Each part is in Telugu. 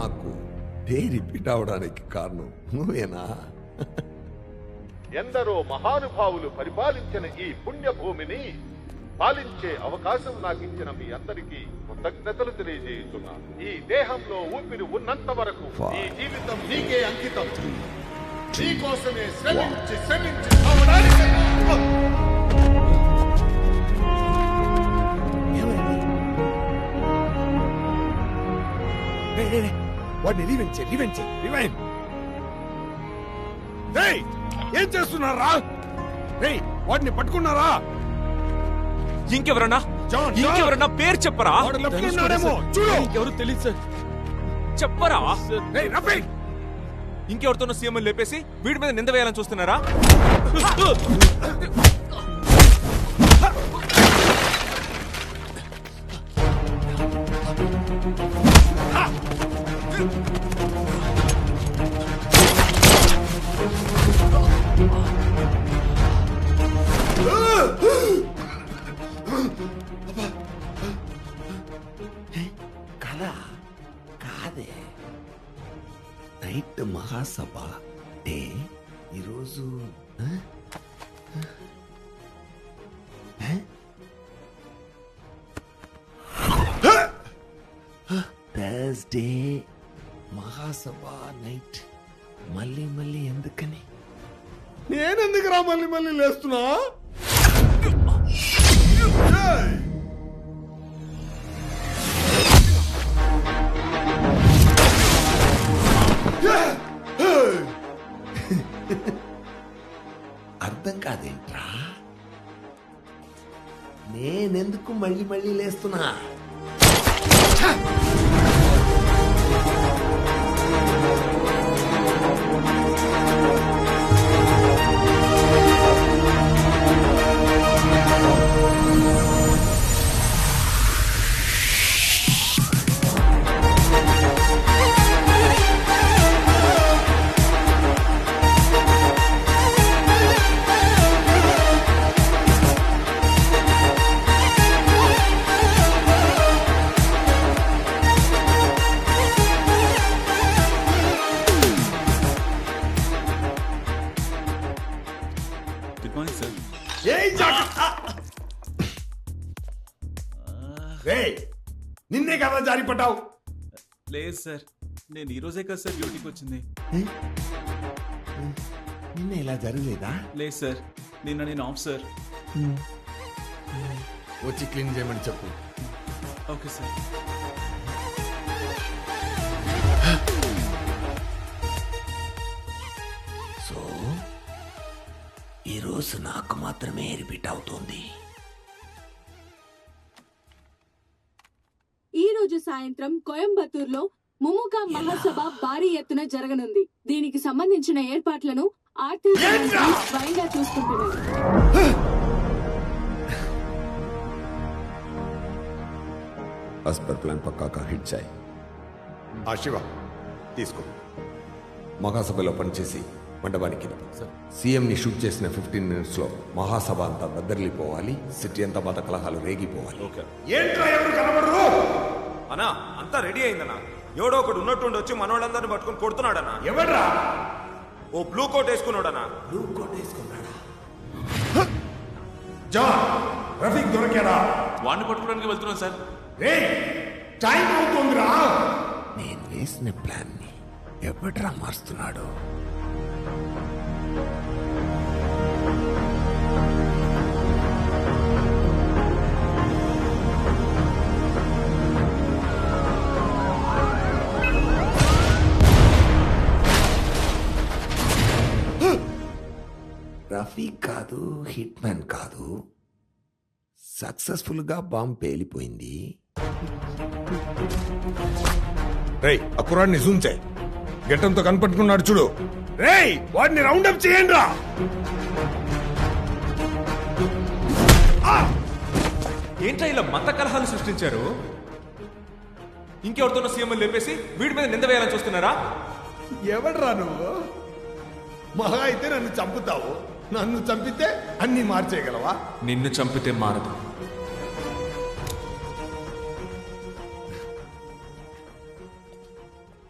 నాకు డే రిపీట్ అవడానికి కారణం నువ్వేనా? ఎందరో మహానుభావులు పరిపాలించిన ఈ పుణ్యభూమిని పాలించే అవకాశం నాకు ఇచ్చిన మీ అందరికీ కృతజ్ఞతలు తెలియజేస్తున్నాను. ఈ దేహంలో ఊపిరి ఉన్నంత వరకు ఈ జీవితం నీకే అంకితం. నీకోసమే శ్రమించి చావడానికి. వాడిని ఏం చేస్తున్నారా? వాడిని పట్టుకున్నారా? ఇంకెవరన్నా పేరు చెప్పరా? ఎవరు తెలియదు సార్. చెప్పరా? ఇంకెవరితోనో సీఎం లేపేసి వీడి మీద నింద వేయాలని చూస్తున్నారా? కదా కాదే నైట్ మహాసభ డే ఈరోజు థర్స్డే మహాసభ నైట్. మళ్ళీ ఎందుకని? నేనెందుకురా మళ్ళీ లేస్తున్నా? అర్థం కాదేంట్రా? నేనెందుకు మళ్ళీ లేస్తున్నా? నిన్నే కదా జారి పడ్డావు? లేదు సార్, నేను ఈ రోజే కదా సార్ డ్యూటీకి వచ్చింది. నిన్న ఇలా జరగలేదా? లేదు సార్, నిన్న నేను ఆఫ్ సార్. వచ్చి క్లీన్ చేయమని చెప్పు. Okay sir. సో ఈరోజు నాకు మాత్రమే రిపీట్ అవుతోంది. ఈ రోజు సాయంత్రం కోయంబత్తూరులో ముముగా మహాసభ భారీ ఎత్తున జరగనుంది. దీనికి సంబంధించిన ఏర్పాట్లను ఆర్టీ స్వయంగా చూసుకుంటున్నారు. as per plan పక్కా కా హిట్ చాయ్. ఆ శివ తీసుకో. మహాసభలో పనిచేసి మండపానికి సీఎంని షూట్ చేసిన 15 minutes లో మహాసభ అంతా బద్దర్లిపోవాలి. సిటీ అంతా మత కలహాలు రేగిపోవాలి. అన్నా అంతా రెడీ అయిందన్నా. ఎవడో ఒకడు ఉన్నట్టుండి వచ్చి మనోళ్ళందరినీ పట్టుకొని కొడుతున్నాడన్నా. ఎవడ్రా? ఓ బ్లూ కోట్ వేసుకున్నాడన్నా. బ్లూ కోట్ వేసుకున్నాడా? జాన్ రఫీక్ దొరికాడా? వాడిని పట్టుకోవడానికి వెళ్తున్నాం సార్. టైం అవుతుందిరా. నేను వేసిన ప్లాన్ ని ఎవడ్రా మారుస్తున్నాడు? రఫీక్ కాదు, హిట్ మ్యాన్ కాదు, సక్సెస్ఫుల్ గా బాంబ్ పేలిపోయింది. రేయ్ ఆ కుర్రాడిని జూమ్ చేయి. గెట్టంతో కనపట్టుకున్నాడు చూడు. రేయ్ వాడిని రౌండప్ చేయండి రా. ఏంట్రా ఇలా మత కలహాలు సృష్టించారు? ఇంకెవరితోనో సీఎం లేపేసి వీడి మీద నింద వేయాలని చూస్తున్నారా? ఎవడ్రా నువ్వు? మహా అయితే నన్ను చంపుతావు. నన్ను చంపితే అన్ని మార్చేయగలవా? నిన్ను చంపితే మారదు.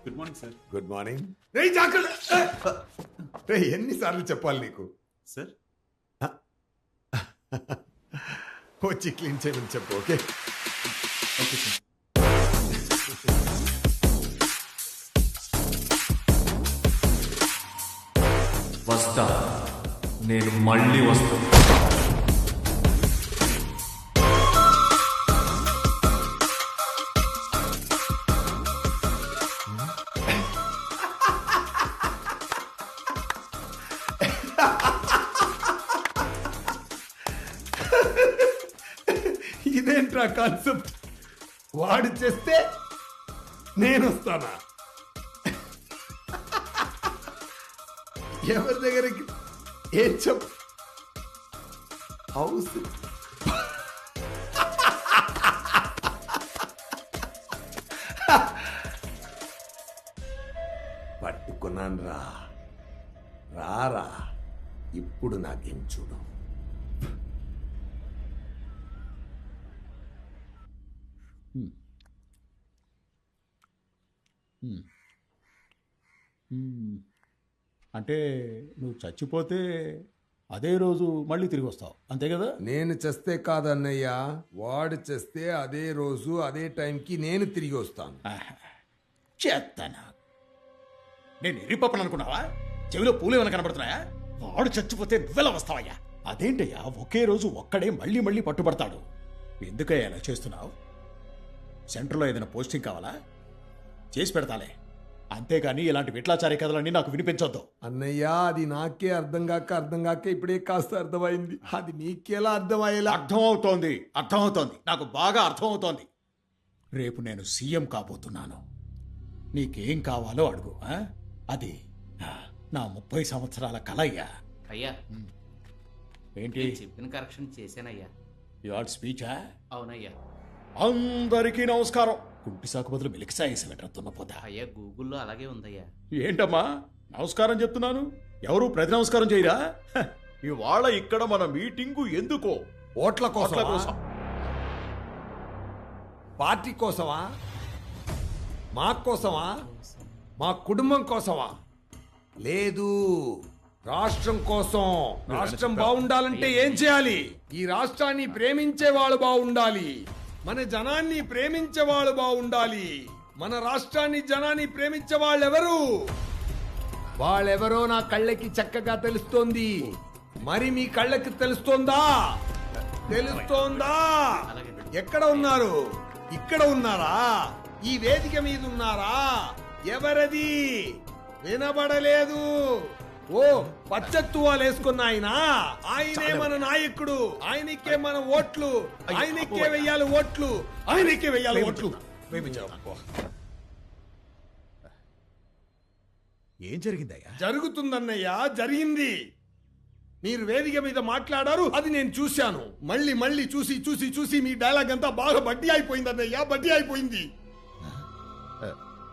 Good sir. Good morning. రే జాకల్, రే ఎన్నిసార్లు చెప్పాలి నీకు? సార్ వచ్చి క్లీన్ చేయమని చెప్పు. Okay okay sir. వస్తా, నేను మళ్ళీ వస్తాను. ఇదేంట్రా కాన్సెప్ట్? వాడు చేస్తే నేను వస్తానా? ఎవరి దగ్గరికి ఏం చెప్పు? హౌస్ పట్టుకున్నాను రా. రారా, ఇప్పుడు నాకేం చూడు. అంటే నువ్వు చచ్చిపోతే అదే రోజు మళ్ళీ తిరిగి వస్తావు, అంతే కదా? నేను చేస్తే కాదన్నయ్య, వాడు చేస్తే అదే రోజు అదే టైంకి నేను తిరిగి వస్తాను. చేస్తానా? నేను ఎరిపప్పను అనుకున్నావా? చెవిలో పూలు ఏమైనా కనబడుతున్నాయా? వాడు చచ్చిపోతే నువ్వెలా వస్తావయ్యా? అదేంటయ్యా, ఒకే రోజు ఒక్కడే మళ్ళీ మళ్ళీ పట్టుబడతాడు. ఎందుకయ్యా ఇలా చేస్తున్నావు? సెంటర్లో ఏదైనా పోస్టింగ్ కావాలా? చేసి పెడతాలే, అంతేగాని ఇలాంటి విట్లాచారి కథలన్నీ నాకు వినిపించొద్దు. అన్నయ్య, అది నాకే అర్థం కాక ఇప్పుడే కాస్త అర్థమైంది. అది నీకెలా అర్థమయ్యేలా? అర్థమవుతోంది, నాకు బాగా అర్థమవుతోంది. రేపు నేను సీఎం కాబోతున్నాను. నీకేం కావాలో అడుగు. అది నా 30 సంవత్సరాల కల అయ్యా. అయ్యా, ఏంటి నేను చెప్పిన కరెక్షన్ చేశానయ్యా. యువర్ స్పీచా? అవునయ్యా. అందరికీ నమస్కారం. కుంటి సాకు బదులు మిలికిసా వేసి పెట్టరుతున్నపోతా. అయ్యా, గూగుల్లో అలాగే ఉందయ్యా. ఏంటమ్మా నమస్కారం చెప్తున్నాను, ఎవరు ప్రతి నమస్కారం చేయరా? ఇవాళ ఇక్కడ మన మీటింగు ఎందుకో? ఓట్ల ఓట్ల కోసం? కోసం. పార్టీ కోసమా? మా కోసమా? మా కుటుంబం కోసమా? లేదు, రాష్ట్రం కోసం. రాష్ట్రం బాగుండాలంటే ఏం చేయాలి? ఈ రాష్ట్రాన్ని ప్రేమించే వాళ్ళు బాగుండాలి, మన జనాన్ని ప్రేమించే వాళ్ళు బాగుండాలి. మన రాష్ట్రాన్ని జనాన్ని ప్రేమించే వాళ్ళెవరు? వాళ్ళెవరో నా కళ్ళకి చక్కగా తెలుస్తోంది. మరి మీ కళ్ళకి తెలుస్తోందా? తెలుస్తోందా? ఎక్కడ ఉన్నారు? ఇక్కడ ఉన్నారా? ఈ వేదిక మీద ఉన్నారా? ఎవరది? వినబడలేదు. ఓ, పచ్చత్తువాలు వేసుకున్న ఆయనే మన నాయకుడు. ఆయనకే మన ఓట్లు, ఆయనకే వెయ్యాలి ఓట్లు, ఆయనకే వెయ్యాలి ఓట్లు. ఏం జరిగిందయ్యా? జరుగుతుందన్నయ్యా, జరిగింది. మీరు వేదిక మీద మాట్లాడారు, అది నేను చూశాను. మళ్ళీ మళ్ళీ చూసి మీ డైలాగ్ అంతా బాగా బడ్డీ అయిపోయిందన్నయ్యా, బడ్డీ అయిపోయింది.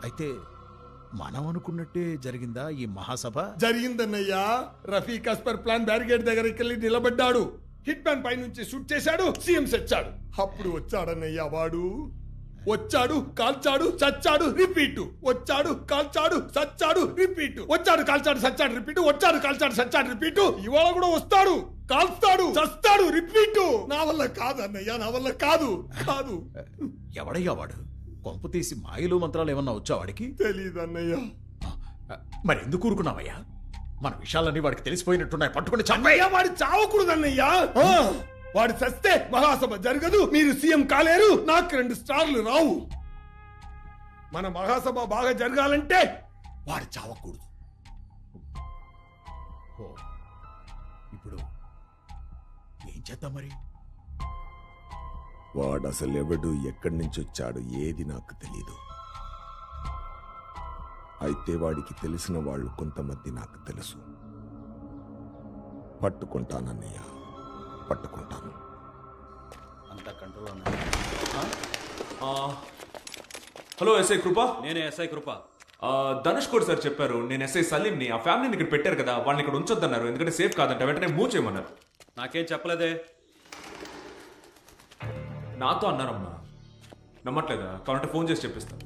అయితే మనం అనుకున్నట్టే జరిగిందా ఈ మహాసభ? జరిగిందన్నయ్యా. రఫీక్ అస్పర్ ప్లాన్ బ్యారిగేడ్ దగ్గరికి వెళ్ళి నిలబడ్డాడు. హిట్ మ్యాన్ పై నుంచి షూట్ చేశాడు, సీఎం చచ్చాడు. అప్పుడు వచ్చాడన్నయ్యా వాడు. వచ్చాడు, కాల్చాడు, చచ్చాడు, రిపీట్. వచ్చాడు, కాల్చాడు, చచ్చాడు, రిపీట్. వచ్చాడు, కాల్చాడు, చచ్చాడు, రిపీట్. వచ్చాడు, కాల్చాడు, చచ్చాడు, రిపీట్. ఇవాళ కూడా వస్తాడు, కాల్స్తాడు, చస్తాడు, రిపీట్. నా వల్ల కాదు అన్నయ్యా, నా వల్ల కాదు. ఎవడయ్యా వాడు? కొంపు తీసి మాయలు మంత్రాలు ఏమన్నా వచ్చా వాడికి? తెలీదు అన్నయ్యా. మరి ఎందుకు ఊరుకున్నావయ్యా? మన విషయాలన్నీ వాడికి తెలిసిపోయినట్టున్నాయి, పట్టుకుని అన్నయ్య, వాడు చావకూడదన్నయ్యా. వాడు చస్తే మహాసభ జరగదు, మీరు సీఎం కాలేరు, నాకు 2 స్టార్లు రావు. మన మహాసభ బాగా జరగాలంటే వాడు చావకూడదు. ఇప్పుడు ఏం చేద్దాం మరి? వాడు అసలు ఎవడు, ఎక్కడి నుంచి వచ్చాడు, ఏది నాకు తెలీదు. అయితే వాడికి తెలిసిన వాళ్ళు కొంతమంది నాకు తెలుసు. పట్టుకుంటానన్నయ్య, పట్టుకుంటాను. అంతా కంట్రోల్ ఉన్నాయి. హలో ఎస్ఐ కృప. నేను ఎస్ఐ కృప. ధనుష్ కోడ్ సార్ చెప్పారు, నేను ఎస్ఐ సలీంని. ఆ ఫ్యామిలీని ఇక్కడ పెట్టారు కదా, వాళ్ళని ఇక్కడ ఉంచొద్దన్నారు, ఎందుకంటే సేఫ్ కాదంట. వెంటనే మూవ్ చేయమన్నారు. నాకేం చెప్పలేదే. నాతో అన్నారమ్మా. నమ్మట్లేదా? కావాలంటే ఫోన్ చేసి చెప్పిస్తాను.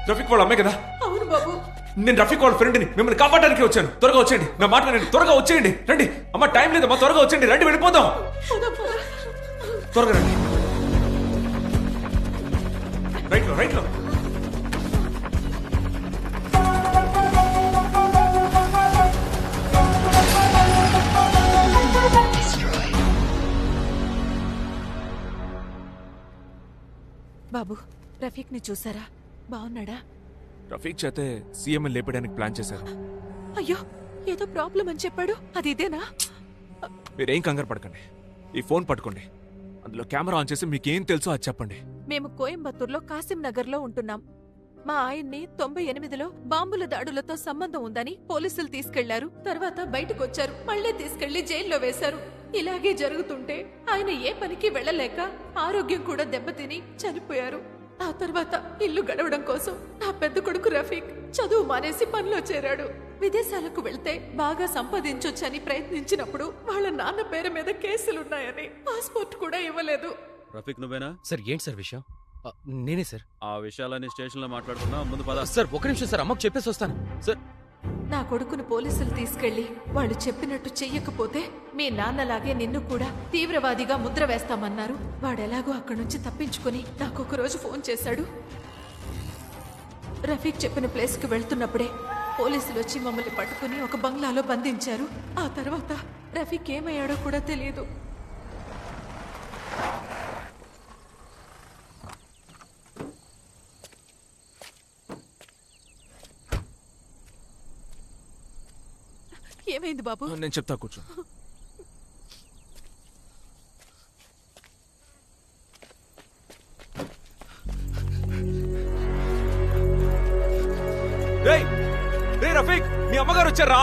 రఫీక్ వాళ్ళ అమ్మాయి కదా? అవును బాబు. నేను రఫీక్ వాళ్ళ ఫ్రెండ్ని, మిమ్మల్ని కాపాడడానికి వచ్చాను. త్వరగా వచ్చేయండి, నా మాట వినండి, త్వరగా వచ్చేయండి. రండి అమ్మ, టైం లేదమ్మా, త్వరగా వచ్చేయండి, రండి వెళ్ళిపోదాం. త్వరగా రండి. రైట్లో రైట్లో. బాబు, రఫీక్ ని చూసారా? బాగున్నాడా? రఫీక్ చేతే సీఎం లేపడానికి ప్లాన్ చేశారు. అయ్యో, ఏదో ప్రాబ్లం అని చెప్పాడు. అది ఇదేనా? మీరేం కంగారు పడకండి, ఈ ఫోన్ పట్టుకోండి, అందులో కెమెరా ఆన్ చేసి మీకేం తెలుసో అది చెప్పండి. మేము కోయంబత్తూర్లో కాసిం నగర్ లో ఉంటున్నాం. మా ఆయన్ని 98లో బాంబుల దాడులతో సంబంధం ఉందని పోలీసులు తీసుకెళ్లారు. తర్వాత బయటకు వచ్చారు, మళ్లీ తీసుకెళ్లి జైల్లో వేశారు. ఇలాగే జరుగుతుంటే ఆయన ఏ పనికి వెళ్లలేక ఆరోగ్యం కూడా దెబ్బతిని చనిపోయారు. ఆ తర్వాత ఇల్లు గడవడం కోసం నా పెద్ద కొడుకు రఫీక్ చదువు మానేసి పనిలో చేరాడు. విదేశాలకు వెళ్తే బాగా సంపాదించొచ్చని ప్రయత్నించినప్పుడు వాళ్ళ నాన్న పేరు మీద కేసులున్నాయని పాస్పోర్ట్ కూడా ఇవ్వలేదు. రఫీక్ నువ్వేనా? సార్ ఏంటి సార్ విషయం? నేనే సార్. ఆ విషయాలన్నీ స్టేషన్ లో మాట్లాడుకున్నా, ముందు పద. సార్ ఒక నిమిషం సార్, అమ్మకు చెప్పేసి వస్తాను. సార్ నా కొడుకును పోలీసులు తీసుకెళ్లి వాళ్ళు చెప్పినట్టు చెయ్యకపోతే మీ నాన్నలాగే నిన్ను కూడా తీవ్రవాదిగా ముద్ర వేస్తామన్నారు. వాడెలాగో అక్కడి నుంచి తప్పించుకుని నాకు ఒక రోజు ఫోన్ చేశాడు. రఫీక్ చెప్పిన ప్లేస్ కి వెళ్తున్నప్పుడే పోలీసులు వచ్చి మమ్మల్ని పట్టుకుని ఒక బంగ్లాలో బంధించారు. ఆ తర్వాత రఫీక్ ఏమయ్యాడో కూడా తెలియదు. ఏమైంది బాబు? నేను చెప్తా, కూర్చో. రఫీక్, మీ అమ్మగారు వచ్చారా?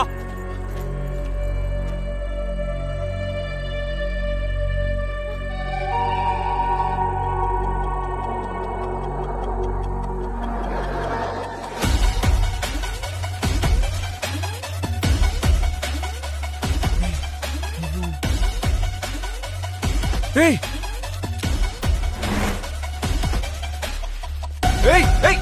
Hey! Hey! Hey!